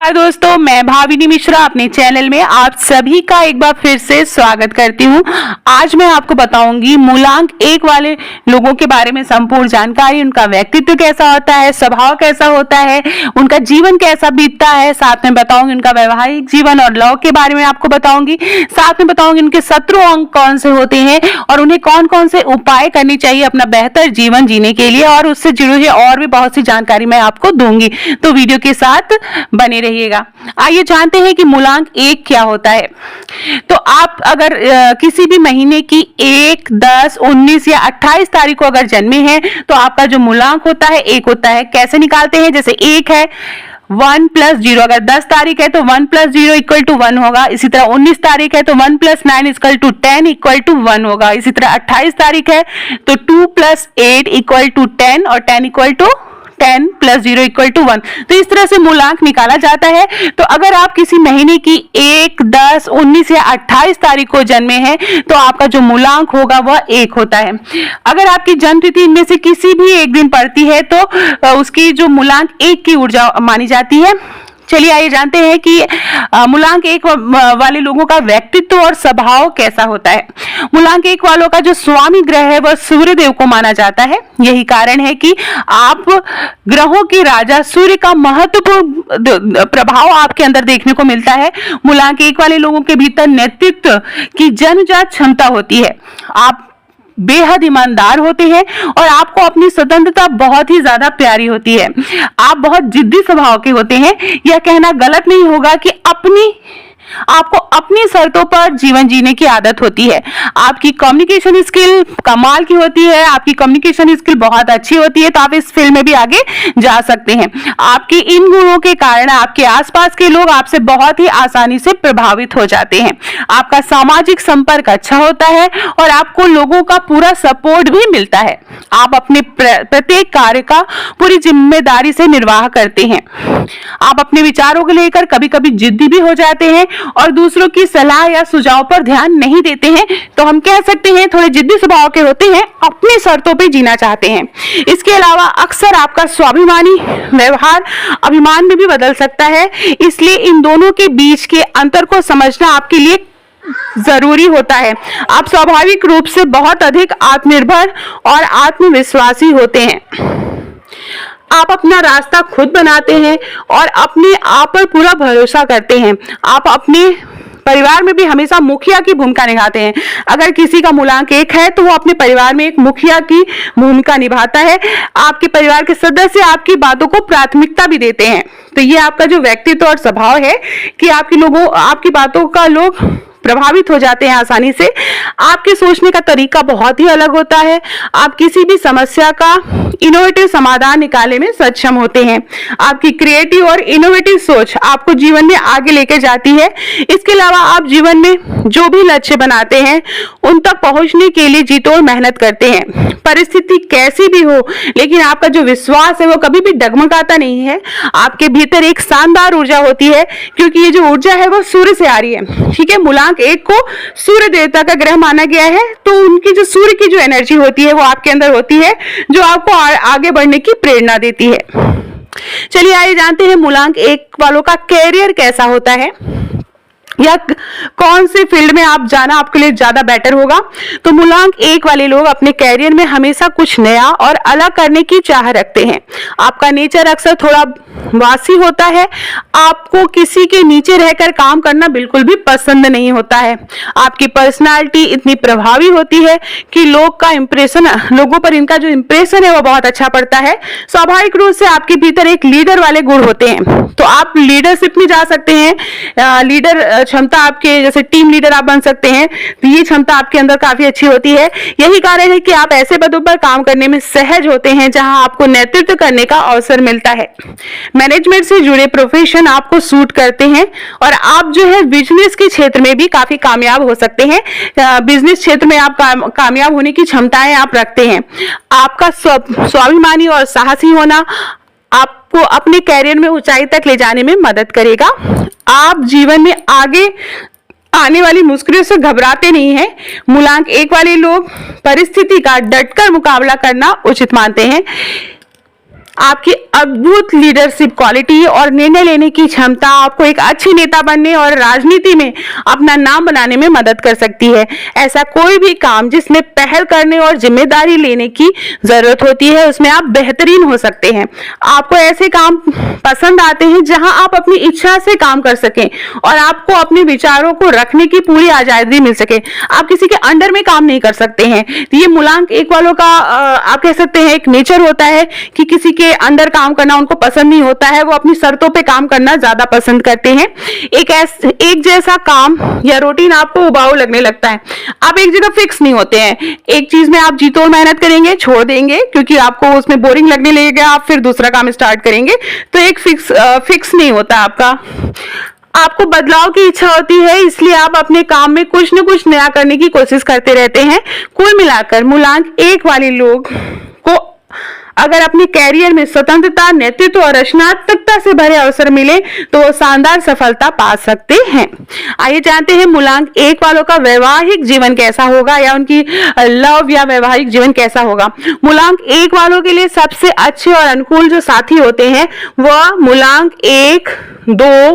हाय दोस्तों, मैं भाविनी मिश्रा अपने चैनल में आप सभी का एक बार फिर से स्वागत करती हूं। आज मैं आपको बताऊंगी मूलांक 1 वाले लोगों के बारे में संपूर्ण जानकारी। उनका व्यक्तित्व कैसा होता है, स्वभाव कैसा होता है, उनका जीवन कैसा बीतता है। साथ में बताऊंगी उनका वैवाहिक जीवन और लव के बारे में आपको बताऊंगी। साथ में बताऊंगी उनके शत्रु अंक कौन से होते हैं और उन्हें कौन कौन से उपाय करने चाहिए अपना बेहतर जीवन जीने के लिए, और उससे जुड़ी हुई और भी बहुत सी जानकारी मैं आपको दूंगी। तो वीडियो के साथ बने रहिएगा। आइए जानते हैं कि मूलांक 1 क्या होता है। तो आप अगर किसी भी महीने की 1, 10, 19 या 28 तारीख को अगर जन्मे हैं तो आपका जो मूलांक होता है 1 होता है। कैसे निकालते हैं? जैसे 1 है 1 + 0, अगर 10 तारीख है तो 1 + 0 = 1 होगा। इसी तरह 19 तारीख है तो 1 + 9 = 10 = 1 होगा। इसी तरह 28 तारीख है तो 2 + 8 = 10 और 10 = 10 + 0 = 1। तो इस तरह से मूलांक निकाला जाता है। तो अगर आप किसी महीने की 1, 10, 19 या 28 तारीख को जन्मे हैं तो आपका जो मूलांक होगा वह 1 होता है। अगर आपकी जन्म तिथि इनमें से किसी भी एक दिन पड़ती है तो उसकी जो मूलांक 1 की ऊर्जा मानी जाती है। चलिए आइए जानते हैं कि मूलांक 1 वाले लोगों का व्यक्तित्व और स्वभाव कैसा होता है। मूलांक 1 वालों का जो स्वामी ग्रह है वह सूर्य देव को माना जाता है। यही कारण है कि आप ग्रहों के राजा सूर्य का महत्वपूर्ण प्रभाव आपके अंदर देखने को मिलता है। मूलांक 1 वाले लोगों के भीतर नेतृत्व की जन्मजात क्षमता होती है। आप बेहद ईमानदार होते हैं और आपको अपनी स्वतंत्रता बहुत ही ज्यादा प्यारी होती है। आप बहुत जिद्दी स्वभाव के होते हैं। यह कहना गलत नहीं होगा कि आपको अपनी शर्तों पर जीवन जीने की आदत होती है। आपकी कम्युनिकेशन स्किल कमाल की होती है। आपकी कम्युनिकेशन स्किल बहुत अच्छी होती है, तो आप इस फील्ड में भी आगे जा सकते हैं। आपके इन गुणों के कारण आपके आसपास के लोग आपसे बहुत ही आसानी से प्रभावित हो जाते हैं। आपका सामाजिक संपर्क अच्छा होता है और आपको लोगों का पूरा सपोर्ट भी मिलता है। आप अपने प्रत्येक कार्य का पूरी जिम्मेदारी से निर्वाह करते हैं। आप अपने विचारों को लेकर कभी कभी जिद्दी भी हो जाते हैं और दूसरों की सलाह या सुझाव पर ध्यान नहीं देते हैं। तो हम कह सकते हैं थोड़े जिद्दी स्वभाव के होते हैं, अपनी शर्तों पे जीना चाहते हैं। इसके अलावा अक्सर आपका स्वाभिमानी व्यवहार अभिमान में भी बदल सकता है। इसलिए इन दोनों के बीच के अंतर को समझना आपके लिए जरूरी होता है। आप स्वाभाविक रूप से बहुत अधिक आत्मनिर्भर और आत्मविश्वासी होते हैं। आप अपना रास्ता खुद बनाते हैं और अपने आप पर पूरा भरोसा करते हैं। आप अपने परिवार में भी हमेशा मुखिया की भूमिका निभाते हैं। अगर किसी का मूलांक 1 है तो वो अपने परिवार में एक मुखिया की भूमिका निभाता है। आपके परिवार के सदस्य आपकी बातों को प्राथमिकता भी देते हैं। तो ये आपका जो व्यक्तित्व और स्वभाव है कि आपकी बातों का लोग प्रभावित हो जाते हैं आसानी से। आपके सोचने का तरीका बहुत ही अलग होता है। आप किसी भी समस्या का इनोवेटिव समाधान निकालने में सक्षम होते हैं। आपकी क्रिएटिव और इनोवेटिव सोच आपको जीवन में आगे लेके जाती है। इसके अलावा आप जीवन में जो भी लक्ष्य बनाते हैं उन तक पहुंचने के लिए जी तोड़ मेहनत करते हैं। परिस्थिति कैसी भी हो, लेकिन आपका जो विश्वास है वो कभी भी डगमगाता नहीं है। आपके भीतर एक शानदार ऊर्जा होती है, क्योंकि ये जो ऊर्जा है वो सूर्य से आ रही है। ठीक है, मूलांक 1 को सूर्य देवता का ग्रह माना गया है, तो उनकी जो सूर्य की जो एनर्जी होती है वो आपके अंदर होती है, जो आपको आगे बढ़ने की प्रेरणा देती है। चलिए आइए जानते हैं मूलांक 1 वालों का कैरियर कैसा होता है या कौन से फील्ड में आप जाना आपके लिए ज्यादा बेटर होगा। तो मूलांक 1 वाले लोग अपने कैरियर में हमेशा कुछ नया और अलग करने की चाह रखते हैं। आपका नेचर अक्सर थोड़ा वासी होता है। आपको किसी के नीचे रहकर काम करना बिल्कुल भी पसंद नहीं होता है। आपकी पर्सनालिटी इतनी प्रभावी होती है कि लोगों पर इनका जो इंप्रेशन है वो बहुत अच्छा पड़ता है। स्वाभाविक रूप से आपके भीतर एक लीडर वाले गुण होते हैं, तो आप लीडरशिप में जा सकते हैं। लीडर क्षमता आपके, जैसे टीम लीडर आप बन सकते हैं, तो ये क्षमता आपके अंदर काफी अच्छी होती है। यही कारण है कि आप ऐसे पदों पर काम करने में सहज होते हैं जहां आपको नेतृत्व करने का अवसर मिलता है। मैनेजमेंट से जुड़े प्रोफेशन आपको सूट करते हैं और आप जो है बिजनेस के क्षेत्र में भी काफी कामयाब हो सकते हैं। बिजनेस क्षेत्र में आप कामयाब होने की क्षमताएं आप रखते हैं। आपका स्वाभिमानी और साहसी होना आपको अपने कैरियर में ऊंचाई तक ले जाने में मदद करेगा। आप जीवन में आगे आने वाली मुश्किलों से घबराते नहीं हैं। मूलांक 1 वाले लोग परिस्थिति का डटकर मुकाबला करना उचित मानते हैं। आपकी अद्भुत लीडरशिप क्वालिटी और निर्णय लेने की क्षमता आपको एक अच्छी नेता बनने और राजनीति में अपना नाम बनाने में मदद कर सकती है। ऐसा कोई भी काम जिसमें पहल करने और जिम्मेदारी लेने की जरूरत होती है, उसमें आप बेहतरीन हो सकते हैं। आपको ऐसे काम पसंद आते हैं जहां आप अपनी इच्छा से काम कर सकें और आपको अपने विचारों को रखने की पूरी आजादी मिल सके। आप किसी के अंडर में काम नहीं कर सकते हैं। ये मूलांक 1 वालों का आप कह सकते हैं एक नेचर होता है कि किसी के अंडर काम करना उनको पसंद नहीं होता है। वो अपनी शर्तों पे काम करना ज्यादा पसंद करते हैं। एक जैसा काम या रूटीन आपको उबाऊ लगने लगता है। आप एक जगह फिक्स नहीं होते हैं। एक चीज में आप जी तोड़ मेहनत करेंगे, छोड़ देंगे क्योंकि आपको उसमें बोरिंग लगने लगेगा, आप फिर दूसरा काम स्टार्ट करेंगे। तो एक फिक्स नहीं होता आपका। आपको बदलाव की इच्छा होती है, इसलिए आप अपने काम में कुछ न कुछ नया करने की कोशिश करते रहते हैं। कुल मिलाकर मूलांक 1 वाले लोग को अगर अपने कैरियर में स्वतंत्रता, नेतृत्व और रचनात्मकता से भरे अवसर मिले तो वो शानदार सफलता पा सकते हैं। आइए जानते हैं मूलांक 1 वालों का वैवाहिक जीवन कैसा होगा या उनकी लव या वैवाहिक जीवन कैसा होगा। मूलांक 1 वालों के लिए सबसे अच्छे और अनुकूल जो साथी होते हैं वह मूलांक 1, 2,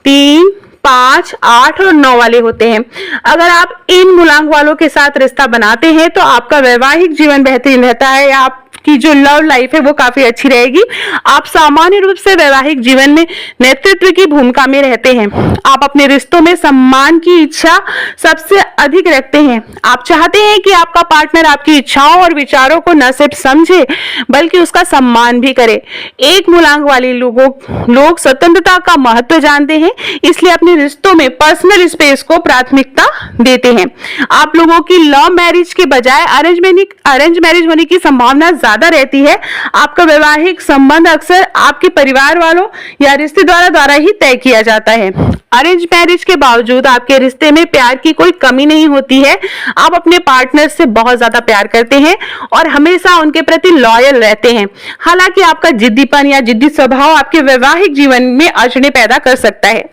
3, 5, 8 और 9 वाले होते हैं। अगर आप इन मूलांक वालों के साथ रिश्ता बनाते हैं तो आपका वैवाहिक जीवन बेहतरीन रहता है या आपकी जो लव लाइफ है वो काफी अच्छी रहेगी। आप सामान्य रूप से वैवाहिक जीवन में नेतृत्व की भूमिका में रहते हैं। आप अपने रिश्तों में सम्मान की इच्छा सबसे अधिक रखते हैं। आप चाहते हैं कि आपका पार्टनर आपकी इच्छाओं और विचारों को न सिर्फ समझे बल्कि उसका सम्मान भी करे। 1 मूलांक वाले लोग स्वतंत्रता का महत्व जानते हैं, इसलिए अपने रिश्तों में पर्सनल स्पेस को प्राथमिकता देते हैं। आप लोगों की लव मैरिज के बजाय अरेंज मैरिज होने की संभावना ज्यादा रहती है। आपका वैवाहिक संबंध अक्सर आपके परिवार वालों या रिश्तेदारों द्वारा ही तय किया जाता है। अरेंज मैरिज के बावजूद आपके रिश्ते में प्यार की कोई कमी नहीं होती है। आप अपने पार्टनर से बहुत ज्यादा प्यार करते हैं और हमेशा उनके प्रति लॉयल रहते हैं। हालांकि आपका जिद्दीपन या जिद्दी स्वभाव आपके वैवाहिक जीवन में अड़चनें पैदा कर सकता है।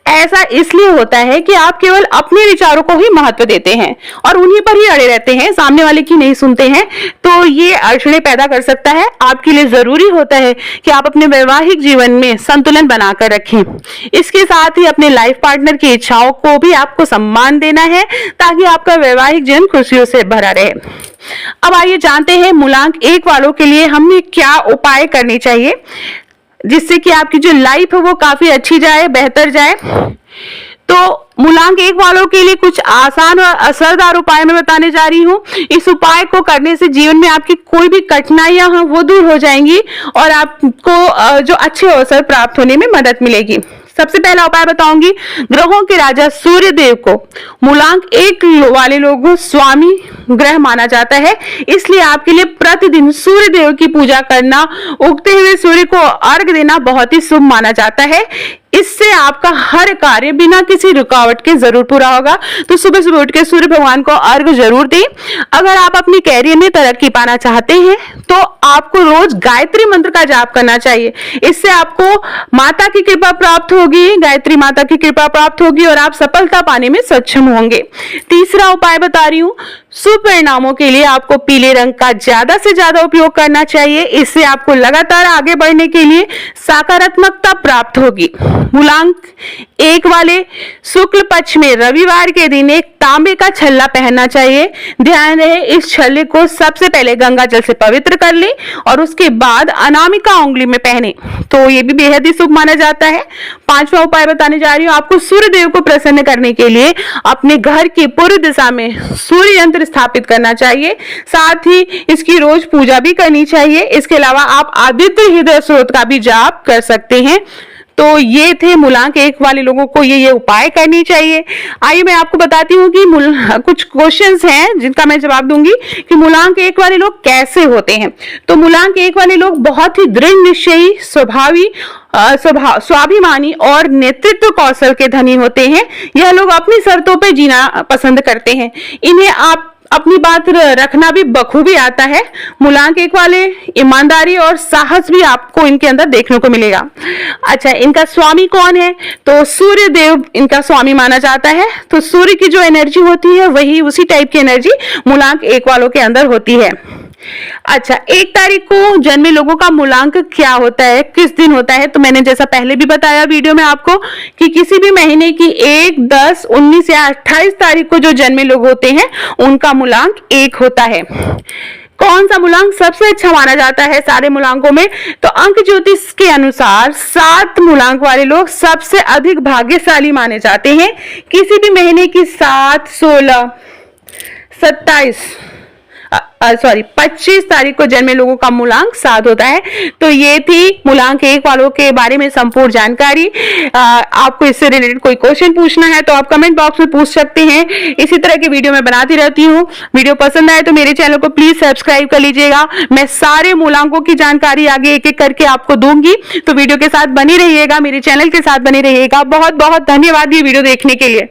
ऐसा इसलिए होता है कि आप केवल अपने विचारों को ही महत्व देते हैं और उन्हीं पर ही अड़े रहते हैं, सामने वाले की नहीं सुनते हैं। तो ये अड़चनें पैदा कर सकता है। आपके लिए जरूरी होता है कि आप अपने वैवाहिक जीवन में संतुलन बनाकर रखें। इसके साथ ही अपने लाइफ पार्टनर की इच्छाओं को भी आपको सम्मान देना है ताकि आपका वैवाहिक जीवन खुशियों से भरा रहे। अब आइए जानते हैं मूलांक 1 वालों के लिए हमें क्या उपाय करने चाहिए जिससे कि आपकी जो लाइफ है वो काफी अच्छी जाए, बेहतर जाए। तो मूलांक 1 वालों के लिए कुछ आसान और असरदार उपाय मैं बताने जा रही हूँ। इस उपाय को करने से जीवन में आपकी कोई भी कठिनाइयां हैं वो दूर हो जाएंगी और आपको जो अच्छे अवसर प्राप्त होने में मदद मिलेगी। सबसे पहला उपाय बताऊंगी। ग्रहों के राजा सूर्य देव को मूलांक 1 वाले लोगों स्वामी ग्रह माना जाता है, इसलिए आपके लिए प्रतिदिन सूर्य देव की पूजा करना, उगते हुए सूर्य को अर्घ देना बहुत ही शुभ माना जाता है। इससे आपका हर कार्य बिना किसी रुकावट के जरूर पूरा होगा। तो सुबह सुबह उठ के सूर्य भगवान को अर्घ जरूर दें। अगर आप अपनी कैरियर में तरक्की पाना चाहते हैं तो आपको रोज गायत्री मंत्र का जाप करना चाहिए। इससे आपको माता की कृपा प्राप्त होगी, गायत्री माता की कृपा प्राप्त होगी और आप सफलता पाने में सक्षम होंगे। तीसरा उपाय बता रही हूँ। शुभ परिणामों के लिए आपको पीले रंग का ज्यादा से ज्यादा उपयोग करना चाहिए। इससे आपको लगातार आगे बढ़ने के लिए सकारात्मकता प्राप्त होगी। मूलांक 1 वाले शुक्ल पक्ष में रविवार के दिन एक तांबे का छल्ला पहनना चाहिए। ध्यान रहे इस छल्ले को सबसे पहले गंगा जल से पवित्र कर ले और उसके बाद अनामिका उंगली में पहने, तो ये भी बेहद ही शुभ माना जाता है। 5वां उपाय बताने जा रही हूँ। आपको सूर्य देव को प्रसन्न करने के लिए अपने घर की पूर्व दिशा में सूर्य यंत्र स्थापित करना चाहिए। साथ ही इसकी रोज पूजा भी करनी चाहिए। इसके अलावा आप आदित्य हृदय स्रोत का भी जाप कर सकते हैं। तो ये थे मूलांक 1 वाले लोगों को ये उपाय करनी चाहिए। आइए मैं आपको बताती हूँ कि कुछ क्वेश्चंस हैं जिनका मैं जवाब दूंगी कि मूलांक 1 वाले लोग कैसे होते हैं। तो मूलांक 1 वाले लोग बहुत ही दृढ़ निश्चयी, स्वाभिमानी और नेतृत्व कौशल के धनी होते हैं। यह लोग अपनी शर्तों पर जीना पसंद करते हैं। इन्हें आप अपनी बात रखना भी बखूबी आता है। मूलांक 1 वाले ईमानदारी और साहस भी आपको इनके अंदर देखने को मिलेगा। अच्छा, इनका स्वामी कौन है? तो सूर्य देव इनका स्वामी माना जाता है। तो सूर्य की जो एनर्जी होती है वही उसी टाइप की एनर्जी मूलांक 1 वालों के अंदर होती है। अच्छा, 1 तारीख को जन्मे लोगों का मूलांक क्या होता है, किस दिन होता है? तो मैंने जैसा पहले भी बताया वीडियो में आपको कि किसी भी महीने की 1, 10, 19 या 28 तारीख को जो जन्मे लोग होते हैं उनका मूलांक 1 होता है। कौन सा मूलांक सबसे अच्छा माना जाता है सारे मूलांकों में? तो अंक ज्योतिष के अनुसार 7 मूलांक वाले लोग सबसे अधिक भाग्यशाली माने जाते हैं। किसी भी महीने की 7, 16, 27 25 तारीख को जन्मे लोगों का मूलांक 7 होता है। तो ये थी मूलांक 1 वालों के बारे में संपूर्ण जानकारी। आपको इससे रिलेटेड कोई क्वेश्चन पूछना है तो आप कमेंट बॉक्स में पूछ सकते हैं। इसी तरह की वीडियो मैं बनाती रहती हूँ। वीडियो पसंद आए तो मेरे चैनल को प्लीज सब्सक्राइब कर लीजिएगा। मैं सारे मूलांकों की जानकारी आगे एक एक करके आपको दूंगी, तो वीडियो के साथ बनी रहिएगा, मेरे चैनल के साथ बने रहिएगा। बहुत बहुत धन्यवाद ये वीडियो देखने के लिए।